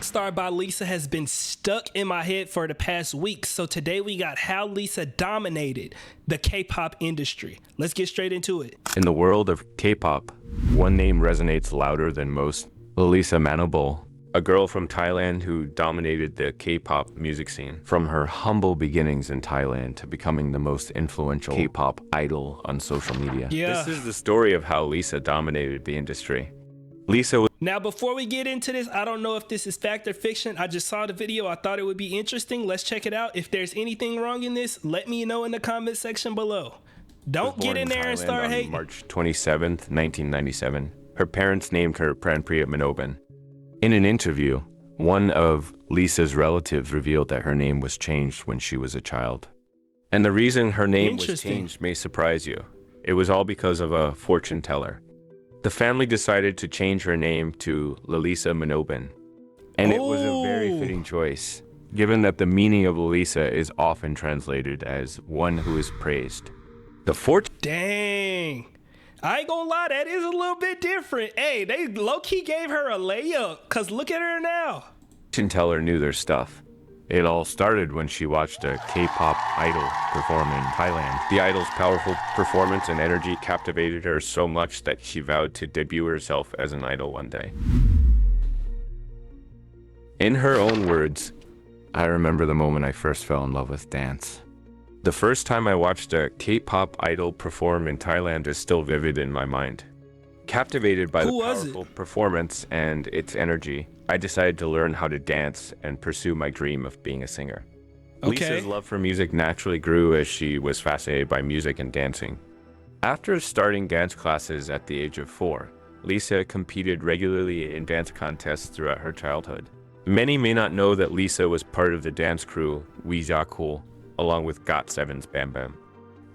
Rockstar by Lisa has been stuck in my head for the past week. So today we got how Lisa dominated the K-pop industry. Let's get straight into it. In the world of K-pop, one name resonates louder than most. Lisa Manobol, a girl from Thailand who dominated the K-pop music scene. From her humble beginnings in Thailand to becoming the most influential K-pop idol on social media. Yeah. This is the story of how Lisa dominated the industry. Now, before we get into this, I don't know if this is fact or fiction. I just saw the video. I thought it would be interesting. Let's check it out. If there's anything wrong in this, let me know in the comment section below. Don't get in there and start hating. March 27th, 1997. Her parents named her Pranpriya Manobin. In an interview, one of Lisa's relatives revealed that her name was changed when she was a child. And the reason her name was changed may surprise you. It was all because of a fortune teller. The family decided to change her name to Lalisa Manobin. And it was a very fitting choice, given that the meaning of Lalisa is often translated as one who is praised. The fortune... Dang. I ain't gonna lie, that is a little bit different. Hey, they low-key gave her a layup, because look at her now. Fortune teller knew their stuff. It all started when she watched a K-pop idol perform in Thailand. The idol's powerful performance and energy captivated her so much that she vowed to debut herself as an idol one day. In her own words, "I remember the moment I first fell in love with dance. The first time I watched a K-pop idol perform in Thailand is still vivid in my mind. Captivated by the powerful performance and its energy, I decided to learn how to dance and pursue my dream of being a singer." Lisa's love for music naturally grew as she was fascinated by music and dancing. After starting dance classes at the age of 4, Lisa competed regularly in dance contests throughout her childhood. Many may not know that Lisa was part of the dance crew VexReacts, along with GOT7's Bam Bam.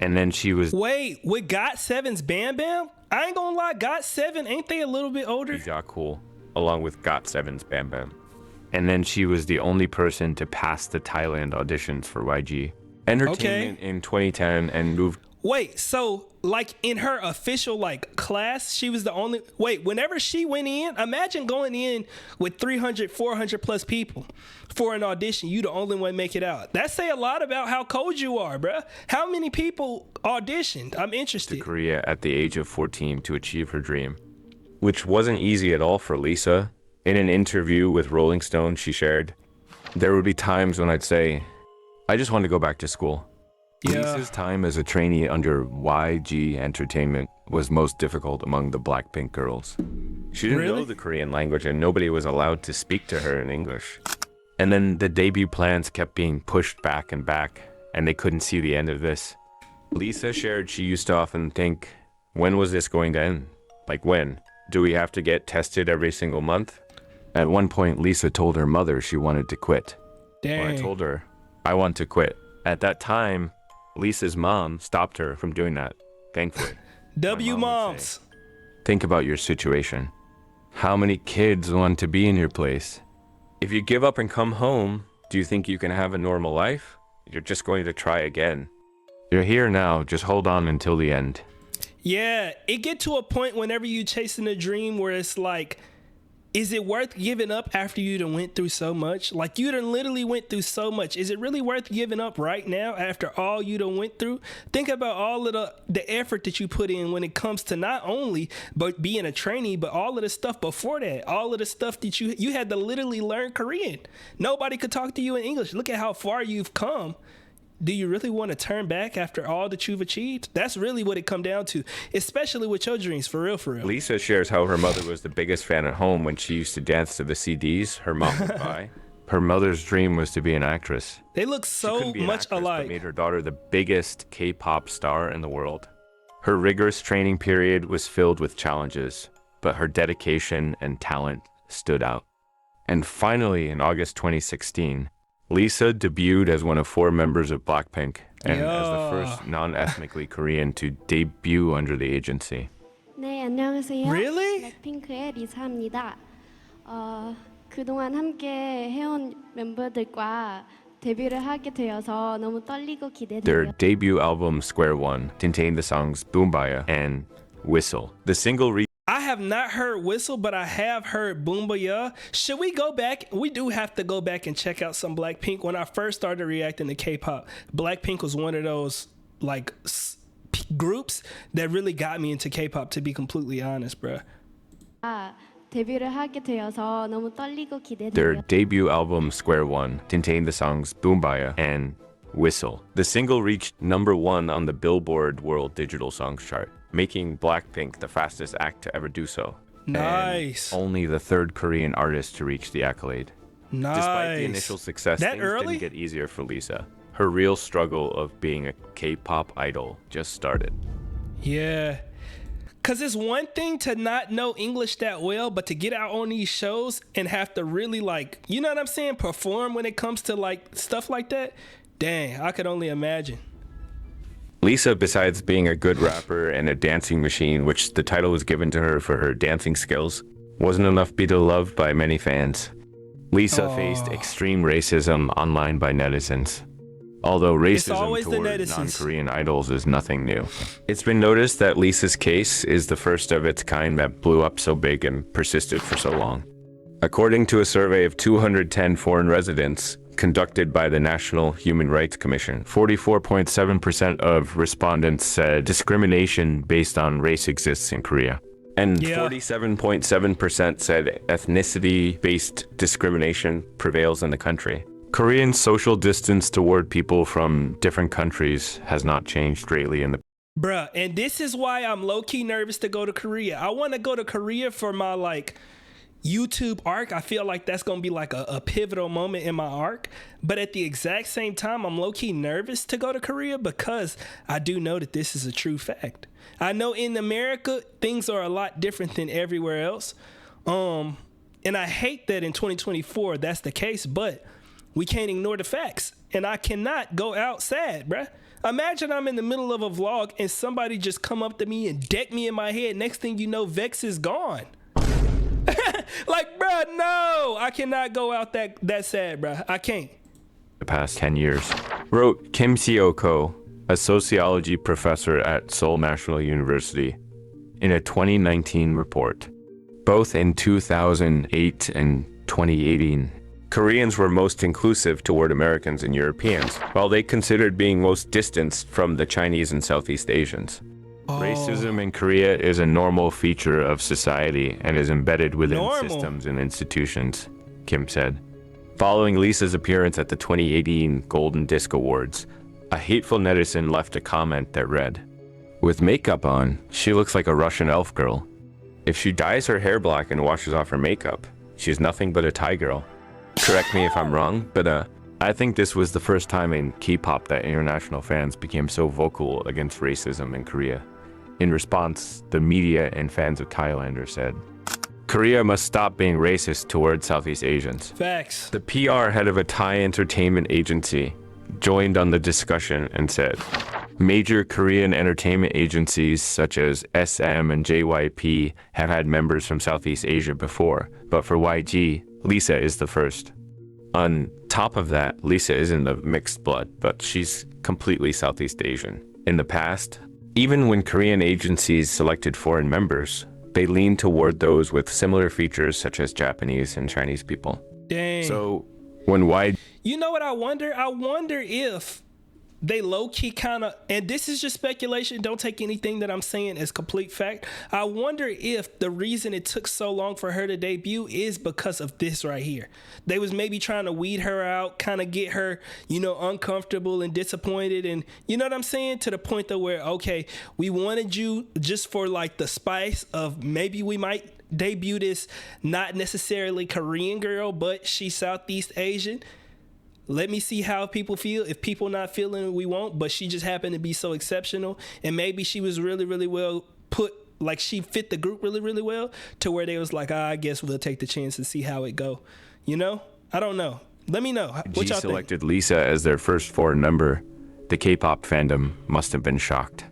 And then she was... Wait, with GOT7's Bam Bam? I ain't gonna lie, GOT7, ain't they a little bit older? VexReacts, along with GOT7's Bam Bam. And then she was the only person to pass the Thailand auditions for YG Entertainment in 2010 and moved... Wait, so like in her official like class, she was the only... Wait, whenever she went in, imagine going in with 300, 400 plus people for an audition. You the only one make it out. That say a lot about how cold you are, bruh. How many people auditioned? I'm interested. To Korea at the age of 14 to achieve her dream, which wasn't easy at all for Lisa. In an interview with Rolling Stone, she shared, "There would be times when I'd say, I just want to go back to school." Yeah. Lisa's time as a trainee under YG Entertainment was most difficult among the Blackpink girls. She didn't know the Korean language and nobody was allowed to speak to her in English. And then the debut plans kept being pushed back and they couldn't see the end of this. Lisa shared she used to often think, when was this going to end? Like when? Do we have to get tested every single month? At one point, Lisa told her mother she wanted to quit. Dang. When I told her, I want to quit. At that time, Lisa's mom stopped her from doing that, thankfully. W moms. Think about your situation. How many kids want to be in your place? If you give up and come home, do you think you can have a normal life? You're just going to try again. You're here now, just hold on until the end. Yeah, it get to a point whenever you chasing a dream where it's like, is it worth giving up after you done went through so much? Like you done literally went through so much. Is it really worth giving up right now after all you done went through? Think about all of the effort that you put in when it comes to not only but being a trainee, but all of the stuff before that. All of the stuff that you had to literally learn Korean. Nobody could talk to you in English. Look at how far you've come. Do you really want to turn back after all that you've achieved? That's really what it come down to, especially with your dreams, for real, for real. Lisa shares how her mother was the biggest fan at home when she used to dance to the CDs her mom would buy. Her mother's dream was to be an actress. They look so much alike. But made her daughter the biggest K-pop star in the world. Her rigorous training period was filled with challenges, but her dedication and talent stood out. And finally, in August 2016, Lisa debuted as one of 4 members of Blackpink and as the first non-ethnically Korean to debut under the agency. 네, 안녕하세요. Really? 블랙핑크의 리사입니다. 그동안 함께 해온 멤버들과 데뷔를 하게 되어서 너무 떨리고 기대돼요. Their debut album Square One contained the songs Boombaya and Whistle. The single have not heard Whistle, but I have heard Boomba. Should we go back? We do have to go back and check out some Blackpink. When I first started reacting to K-pop, Blackpink was one of those like groups that really got me into K-pop, to be completely honest, bruh. 데뷔를 하게 되어서 너무 떨리고 Their 기대돼요. debut album, Square One, contained the songs Boombaya and Whistle. The single reached #1 on the Billboard World Digital Songs chart, making Blackpink the fastest act to ever do so. Nice. And only the third Korean artist to reach the accolade. Nice. Despite the initial success, That things early? didn't get easier for Lisa. Her real struggle of being a K-pop idol just started. Yeah. Because it's one thing to not know English that well, but to get out on these shows and have to really, like, you know what I'm saying, perform when it comes to, like, stuff like that. Dang, I could only imagine. Lisa, besides being a good rapper and a dancing machine, which the title was given to her for her dancing skills, wasn't enough to be loved by many fans. Lisa faced extreme racism online by netizens. Although racism toward non-Korean idols is nothing new. It's been noticed that Lisa's case is the first of its kind that blew up so big and persisted for so long. According to a survey of 210 foreign residents conducted by the National Human Rights Commission, 44.7% of respondents said discrimination based on race exists in Korea. And 47.7% said ethnicity-based discrimination prevails in the country. Korean social distance toward people from different countries has not changed greatly in the Bruh, and this is why I'm low-key nervous to go to Korea. I want to go to Korea for my, like, YouTube arc. I feel like that's going to be like a pivotal moment in my arc. But at the exact same time, I'm low-key nervous to go to Korea because I do know that this is a true fact. I know in America, things are a lot different than everywhere else. And I hate that in 2024 that's the case, but we can't ignore the facts. And I cannot go out sad, bruh. Imagine I'm in the middle of a vlog and somebody just come up to me and deck me in my head. Next thing you know, Vex is gone. Like, bruh, no. I cannot go out that sad, bruh. I can't. The past 10 years, wrote Kim Seo-ko, a sociology professor at Seoul National University, in a 2019 report. Both in 2008 and 2018, Koreans were most inclusive toward Americans and Europeans, while they considered being most distanced from the Chinese and Southeast Asians. Racism in Korea is a normal feature of society and is embedded within systems and institutions, Kim said. Following Lisa's appearance at the 2018 Golden Disc Awards, a hateful netizen left a comment that read, "With makeup on, she looks like a Russian elf girl. If she dyes her hair black and washes off her makeup, she's nothing but a Thai girl." Correct me if I'm wrong, but I think this was the first time in K-pop that international fans became so vocal against racism in Korea. In response, the media and fans of Thailander said, "Korea must stop being racist towards Southeast Asians." Facts. The PR head of a Thai entertainment agency joined on the discussion and said, "Major Korean entertainment agencies such as SM and JYP have had members from Southeast Asia before, but for YG, Lisa is the first. On top of that, Lisa isn't of mixed blood, but she's completely Southeast Asian. In the past, even when Korean agencies selected foreign members, they leaned toward those with similar features such as Japanese and Chinese people." Dang. So when YG... You know what I wonder? I wonder if they low-key kind of, and this is just speculation, don't take anything that I'm saying as complete fact. I wonder if the reason it took so long for her to debut is because of this right here. They was maybe trying to weed her out, kind of get her, you know, uncomfortable and disappointed, and you know what I'm saying? To the point that where, okay, we wanted you just for like the spice of maybe we might debut this not necessarily Korean girl, but she's Southeast Asian. Let me see how people feel. If people not feeling it, we won't. But she just happened to be so exceptional. And maybe she was really, really well put. Like she fit the group really, really well to where they was like, I guess we'll take the chance and see how it go. You know? I don't know. Let me know. What y'all selected Lisa as their first foreign member. The K-pop fandom must have been shocked.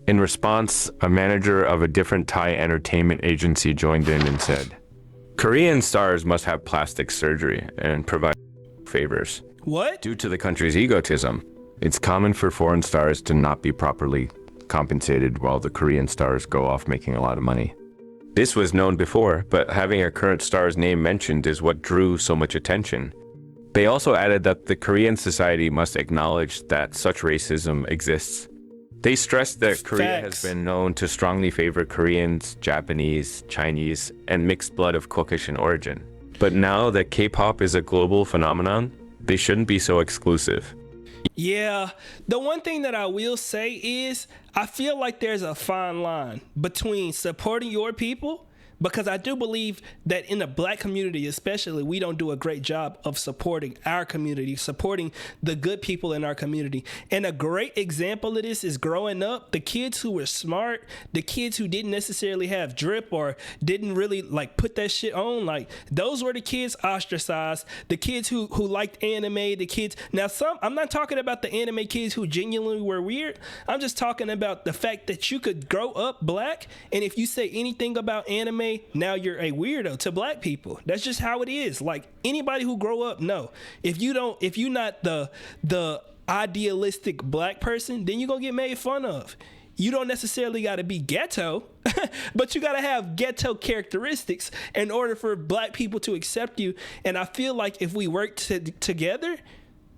In response, a manager of a different Thai entertainment agency joined in and said, "Korean stars must have plastic surgery and provide favors." What? Due to the country's egotism, it's common for foreign stars to not be properly compensated while the Korean stars go off making a lot of money. This was known before, but having a current star's name mentioned is what drew so much attention. They also added that the Korean society must acknowledge that such racism exists. They stressed that Korea has been known to strongly favor Koreans, Japanese, Chinese, and mixed blood of Caucasian origin. But now that K-pop is a global phenomenon, they shouldn't be so exclusive. Yeah, the one thing that I will say is I feel like there's a fine line between supporting your people, because I do believe that in the black community especially, we don't do a great job of supporting our community, supporting the good people in our community. And a great example of this is growing up, the kids who were smart, the kids who didn't necessarily have drip or didn't really like put that shit on, like those were the kids ostracized. The kids who liked anime, the kids, now I'm not talking about the anime kids who genuinely were weird. I'm just talking about the fact that you could grow up black, and if you say anything about anime, now you're a weirdo to black people. That's just how it is. Like anybody who grow up, no. If you're not the idealistic black person, then you're gonna get made fun of. You don't necessarily got to be ghetto, but you got to have ghetto characteristics in order for black people to accept you. And I feel like if we work together,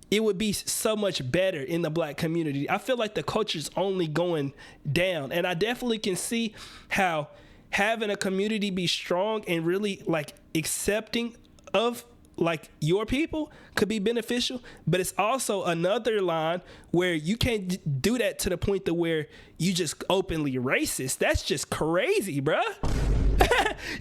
it would be so much better in the black community. I feel like the culture's only going down, and I definitely can see how having a community be strong and really like accepting of like your people could be beneficial, but it's also another line where you can't do that to the point to where you just openly racist. That's just crazy, bruh.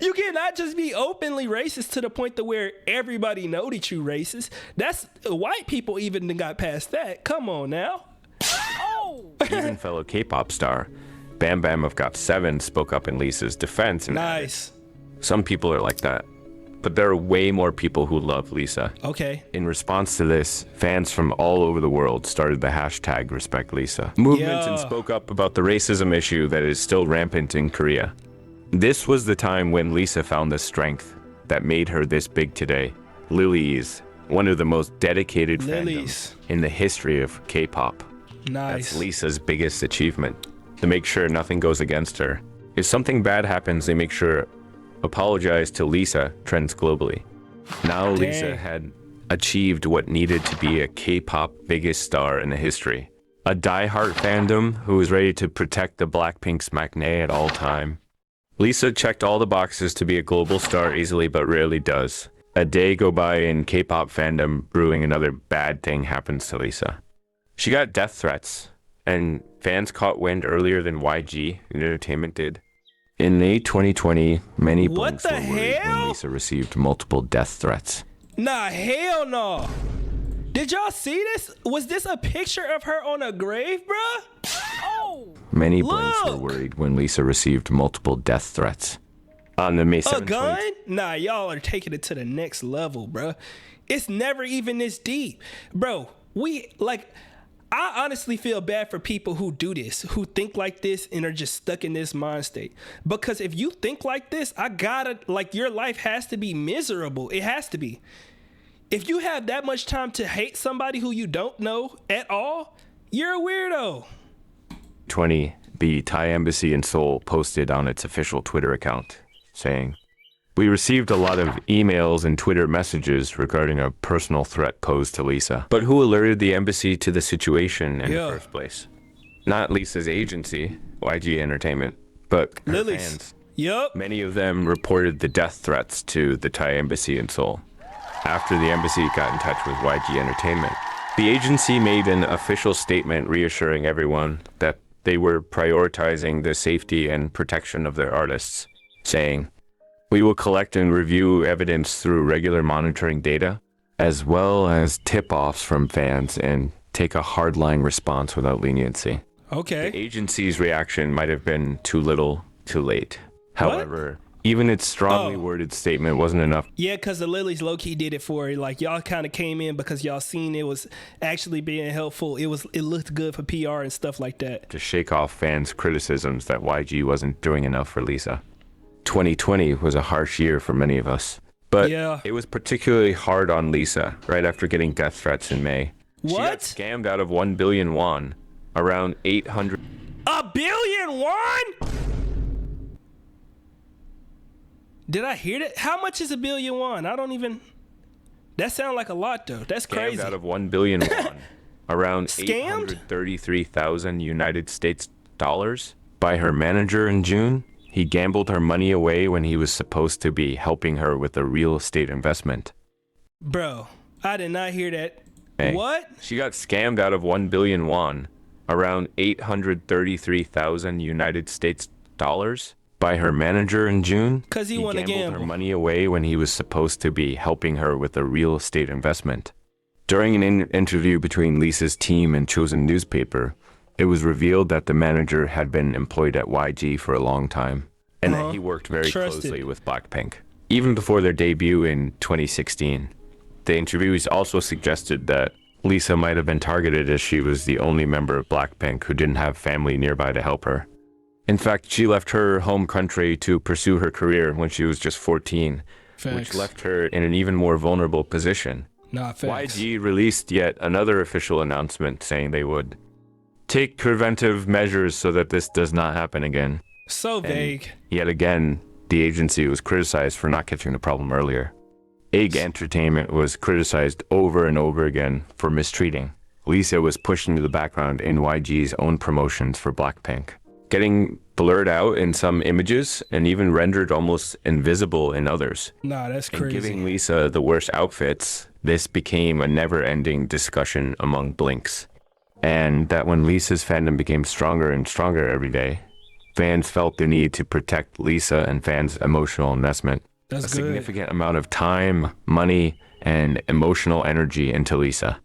You cannot just be openly racist to the point to where everybody know that you racist. That's white people even got past that. Come on now. Even fellow K-pop star Bam Bam of GOT7 spoke up in Lisa's defense. And nice. Some people are like that, but there are way more people who love Lisa. Okay. In response to this, fans from all over the world started the hashtag #RespectLisa movement and spoke up about the racism issue that is still rampant in Korea. This was the time when Lisa found the strength that made her this big today. Lilies, one of the most dedicated fandoms in the history of K-pop. Nice. That's Lisa's biggest achievement. To make sure nothing goes against her. If something bad happens, they make sure apologize to Lisa trends globally. Now Lisa had achieved what needed to be a K-pop biggest star in the history. A die-hard fandom who was ready to protect the Blackpink's maknae at all time. Lisa checked all the boxes to be a global star easily, but rarely does. A day go by in K-pop fandom brewing another bad thing happens to Lisa. She got death threats, and fans caught wind earlier than YG Entertainment did. In late 2020, many blinks were worried when Lisa received multiple death threats. Nah, hell no. Did y'all see this? Was this a picture of her on a grave, bruh? Oh, many blinks were worried when Lisa received multiple death threats. On the May 7th, a gun? Nah, y'all are taking it to the next level, bruh. It's never even this deep. Bro, I honestly feel bad for people who do this, who think like this and are just stuck in this mind state. Because if you think like this, your life has to be miserable. It has to be. If you have that much time to hate somebody who you don't know at all, you're a weirdo. The Thai embassy in Seoul posted on its official Twitter account, saying, "We received a lot of emails and Twitter messages regarding a personal threat posed to Lisa. But who alerted the embassy to the situation in the first place? Not Lisa's agency, YG Entertainment, but her fans. Yup. Many of them reported the death threats to the Thai embassy in Seoul. After the embassy got in touch with YG Entertainment, the agency made an official statement reassuring everyone that they were prioritizing the safety and protection of their artists, saying, "We will collect and review evidence through regular monitoring data, as well as tip-offs from fans, and take a hardline response without leniency." Okay. The agency's reaction might have been too little, too late. However, even its strongly worded statement wasn't enough. Yeah, because the Lilies low-key did it for it. Like, y'all kind of came in because y'all seen it was actually being helpful. It looked good for PR and stuff like that. To shake off fans' criticisms that YG wasn't doing enough for Lisa. 2020 was a harsh year for many of us. But it was particularly hard on Lisa right after getting death threats in May. What? She got scammed out of 1 billion won, around 800... $1 billion won? Did I hear that? How much is $1 billion won? I don't even. That sounds like a lot though. That's crazy. Scammed out of 1 billion won, around Scammed? 833,000 United States dollars, by her manager in June. He gambled her money away when he was supposed to be helping her with a real estate investment. Bro, I did not hear that. Hey, What? She got scammed out of 1 billion won, around 833,000 United States dollars, by her manager in June. Because he want to gambled gamble. her money away when he was supposed to be helping her with a real estate investment. During an interview between Lisa's team and Chosen newspaper, it was revealed that the manager had been employed at YG for a long time, and that he worked very closely with Blackpink, even before their debut in 2016. The interviewees also suggested that Lisa might have been targeted as she was the only member of Blackpink who didn't have family nearby to help her. In fact, she left her home country to pursue her career when she was just 14, which left her in an even more vulnerable position. Nah, facts. YG released yet another official announcement saying they would take preventive measures so that this does not happen again. So vague. Yet again, the agency was criticized for not catching the problem earlier. Egg Entertainment was criticized over and over again for mistreating. Lisa was pushed into the background in YG's own promotions for Blackpink, getting blurred out in some images and even rendered almost invisible in others. Nah, that's And crazy. giving Lisa the worst outfits, this became a never-ending discussion among Blinks. And that when Lisa's fandom became stronger and stronger every day, fans felt the need to protect Lisa and fans' emotional investment. That's a good. significant amount of time, money, and emotional energy into Lisa.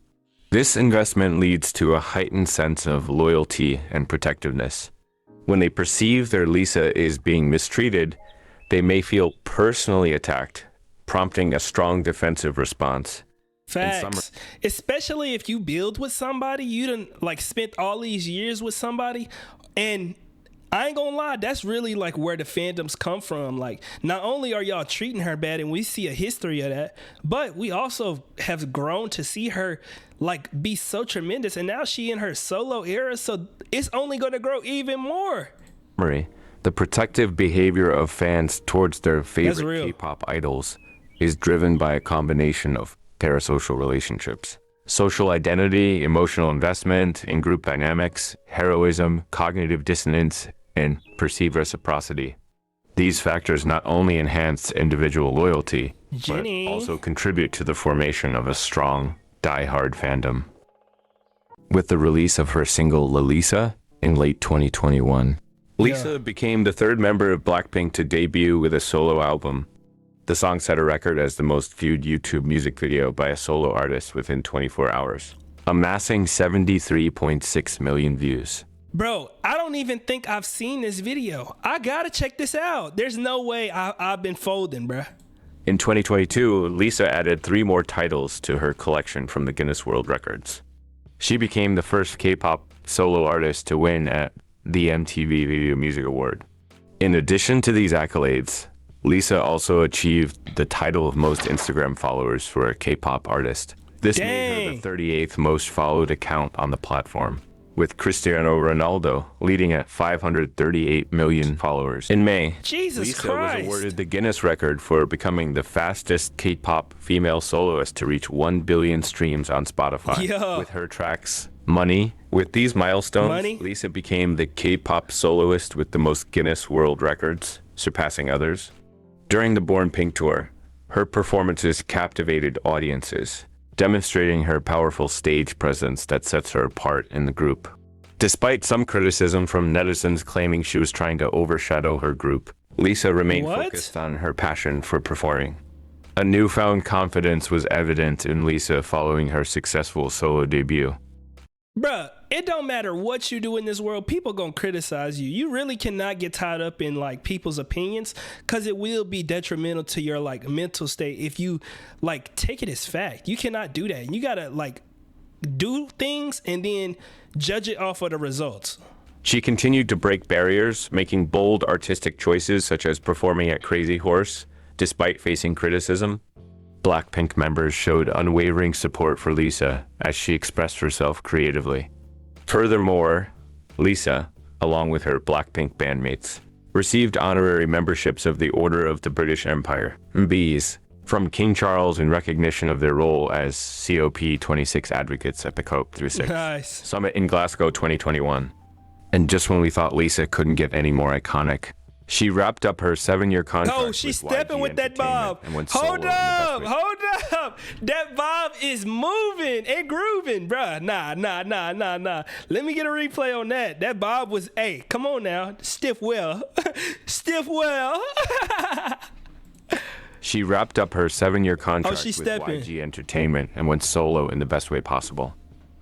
This investment leads to a heightened sense of loyalty and protectiveness. When they perceive their Lisa is being mistreated, they may feel personally attacked, prompting a strong defensive response. Facts. Especially if you build with somebody, you done like spent all these years with somebody, and I ain't gonna lie, that's really like where the fandoms come from. Like, not only are y'all treating her bad, and we see a history of that, but we also have grown to see her like be so tremendous, and now she in her solo era, so it's only gonna grow even more. Marie, the protective behavior of fans towards their favorite real. K-pop idols is driven by a combination of parasocial relationships. Social identity, emotional investment in group dynamics, heroism, cognitive dissonance, and perceived reciprocity. These factors not only enhance individual loyalty, Jenny. but also contribute to the formation of a strong, die-hard fandom. With the release of her single Lalisa in late 2021, Lisa became the third member of Blackpink to debut with a solo album. The song set a record as the most viewed YouTube music video by a solo artist within 24 hours, amassing 73.6 million views. Bro, I don't even think I've seen this video. I gotta check this out. There's no way I've been folding, bruh. In 2022, Lisa added 3 more titles to her collection from the Guinness World Records. She became the first K-pop solo artist to win at the MTV Video Music Award. In addition to these accolades, Lisa also achieved the title of most Instagram followers for a K-pop artist. This made her the 38th most followed account on the platform, with Cristiano Ronaldo leading at 538 million followers. In May, Jesus Lisa Christ. was awarded the Guinness record for becoming the fastest K-pop female soloist to reach 1 billion streams on Spotify Yo. with her tracks Money. With these milestones, Money? Lisa became the K-pop soloist with the most Guinness World Records, surpassing others. During the Born Pink tour, her performances captivated audiences, demonstrating her powerful stage presence that sets her apart in the group. Despite some criticism from netizens claiming she was trying to overshadow her group, Lisa remained focused on her passion for performing. A newfound confidence was evident in Lisa following her successful solo debut. Bruh, it don't matter what you do in this world, people gonna criticize you. You really cannot get tied up in like people's opinions, because it will be detrimental to your like mental state if you like take it as fact. You cannot do that. You gotta like do things and then judge it off of the results. She continued to break barriers, making bold artistic choices such as performing at Crazy Horse, despite facing criticism. Blackpink members showed unwavering support for Lisa as she expressed herself creatively. Furthermore, Lisa, along with her Blackpink bandmates, received honorary memberships of the Order of the British Empire, Bs, from King Charles in recognition of their role as COP26 advocates at the COP26 summit in Glasgow 2021. And just when we thought Lisa couldn't get any more iconic, she wrapped up her 7-year contract. Oh, she's stepping with that bob. Hold up. That bob is moving and grooving, bruh. Nah. Let me get a replay on that. That bob was, hey, come on now. Stiff well. She wrapped up her 7-year contract with stepping. YG Entertainment and went solo in the best way possible.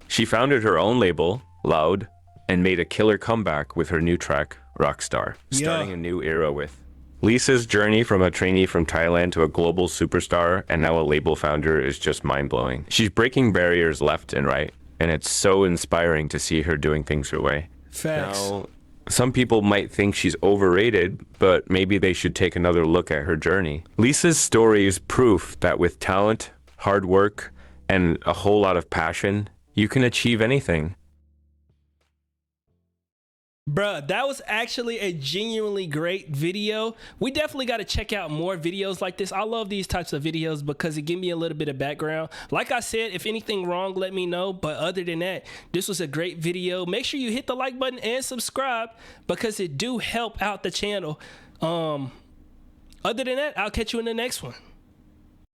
She founded her own label, Loud, and made a killer comeback with her new track, Rockstar, starting a new era with. Lisa's journey from a trainee from Thailand to a global superstar and now a label founder is just mind-blowing. She's breaking barriers left and right, and it's so inspiring to see her doing things her way. Facts. Now, some people might think she's overrated, but maybe they should take another look at her journey. Lisa's story is proof that with talent, hard work, and a whole lot of passion, you can achieve anything. Bruh, that was actually a genuinely great video. We definitely got to check out more videos like this. I love these types of videos because it gives me a little bit of background. Like I said, if anything wrong, let me know. But other than that, this was a great video. Make sure you hit the like button and subscribe because it do help out the channel. Other than that, I'll catch you in the next one.